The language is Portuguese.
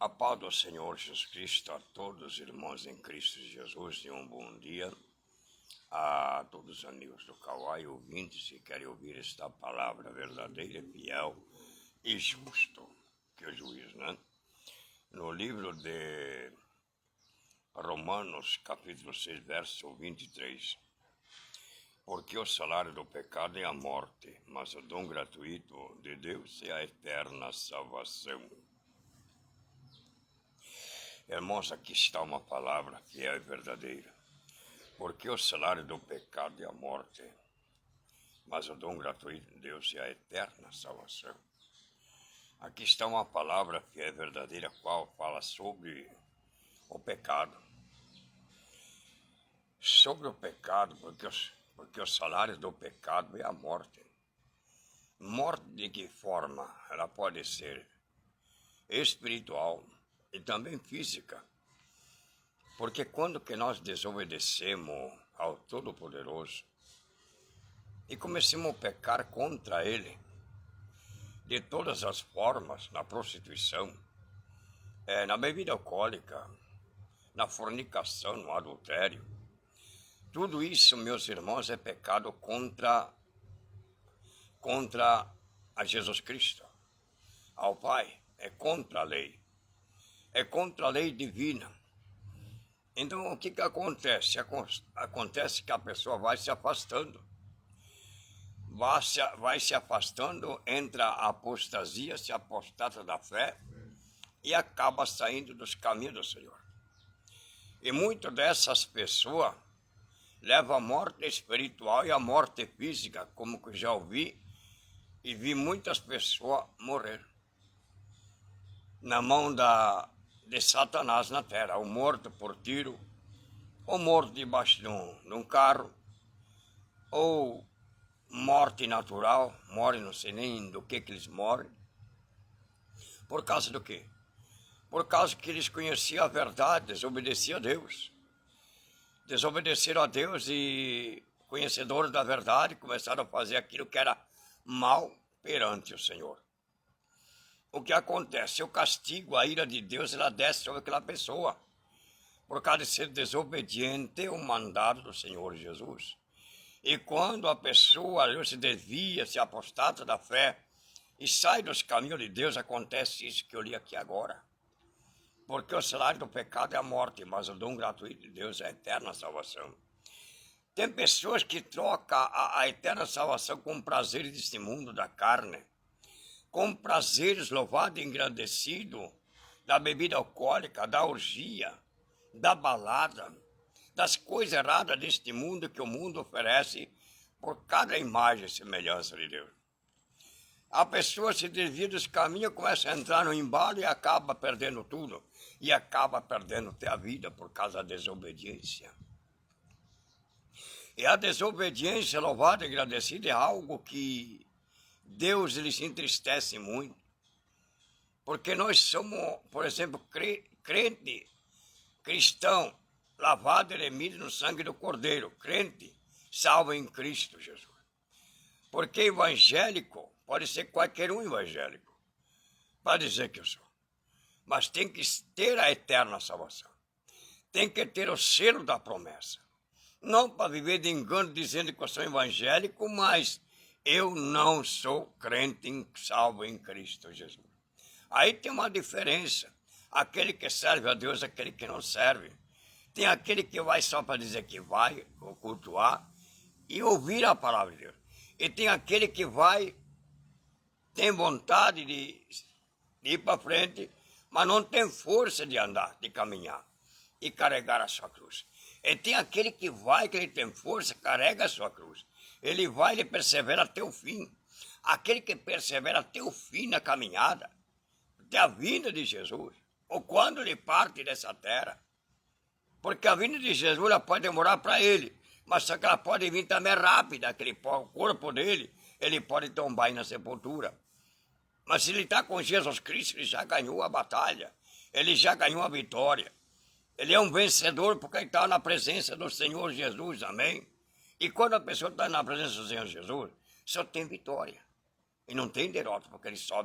A paz do Senhor Jesus Cristo a todos os irmãos em Cristo Jesus e um bom dia a todos os amigos do Kawai, ouvintes que querem ouvir esta palavra verdadeira, fiel e justo, que é o juiz, né? No livro de Romanos, capítulo 6, verso 23. Porque o salário do pecado é a morte, mas o dom gratuito de Deus é a eterna salvação. Irmãos, aqui está uma palavra fiel e verdadeira. Porque o salário do pecado é a morte, mas o dom gratuito de Deus é a eterna salvação. Aqui está uma palavra fiel e verdadeira, qual fala sobre o pecado. Sobre o pecado, porque o salário do pecado é a morte. Morte de que forma? Ela pode ser espiritual e também física. Porque quando que nós desobedecemos ao Todo-Poderoso e começamos a pecar contra Ele, de todas as formas, na prostituição, na bebida alcoólica, na fornicação, no adultério, tudo isso, meus irmãos, é pecado contra a Jesus Cristo, ao Pai, é contra a lei, é contra a lei divina. Então, o que acontece? Acontece que a pessoa vai se afastando. Vai se afastando, entra a apostasia, se apostata da fé e acaba saindo dos caminhos do Senhor. E muitas dessas pessoas levam a morte espiritual e a morte física, como que já ouvi e vi muitas pessoas morrer na mão de Satanás na terra, ou morto por tiro, ou morto debaixo de um carro, ou morte natural, morre não sei nem do que eles morrem. Por causa do quê? Por causa que eles conheciam a verdade, desobedeciam a Deus. Desobedeceram a Deus e, conhecedores da verdade, começaram a fazer aquilo que era mal perante o Senhor. O que acontece? O castigo, a ira de Deus, ela desce sobre aquela pessoa, por causa de ser desobediente ao mandado do Senhor Jesus. E quando a pessoa se desvia, se apostata da fé e sai dos caminhos de Deus, acontece isso que eu li aqui agora. Porque o salário do pecado é a morte, mas o dom gratuito de Deus é a eterna salvação. Tem pessoas que trocam a eterna salvação com prazeres deste mundo da carne, com prazeres louvado e engrandecido da bebida alcoólica, da orgia, da balada, das coisas erradas deste mundo que o mundo oferece por cada imagem e semelhança de Deus. A pessoa se desvia dos caminhos, começa a entrar no embalo e acaba perdendo tudo. E acaba perdendo até a vida por causa da desobediência. E a desobediência, louvada e agradecida, é algo que Deus ele se entristece muito. Porque nós somos, por exemplo, crente, cristão, lavado e remido no sangue do Cordeiro, crente, salvo em Cristo Jesus. Porque evangélico pode ser qualquer um evangélico, para dizer que eu sou. Mas tem que ter a eterna salvação. Tem que ter o selo da promessa. Não para viver de engano dizendo que eu sou evangélico, mas eu não sou crente salvo em Cristo Jesus. Aí tem uma diferença. Aquele que serve a Deus e aquele que não serve. Tem aquele que vai só para dizer que vai, ou cultuar, e ouvir a palavra de Deus. E tem aquele que vai, tem vontade de ir para frente, mas não tem força de andar, de caminhar e carregar a sua cruz. E tem aquele que vai, que ele tem força, carrega a sua cruz. Ele vai, ele persevera até o fim. Aquele que persevera até o fim na caminhada, até a vinda de Jesus, ou quando ele parte dessa terra. Porque a vinda de Jesus ela pode demorar para ele, mas só que ela pode vir também rápida, o corpo dele, ele pode tombar aí na sepultura. Mas se ele está com Jesus Cristo, ele já ganhou a batalha, ele já ganhou a vitória. Ele é um vencedor porque ele está na presença do Senhor Jesus, amém? E quando a pessoa está na presença do Senhor Jesus, só tem vitória. E não tem derrota, porque ele sobe.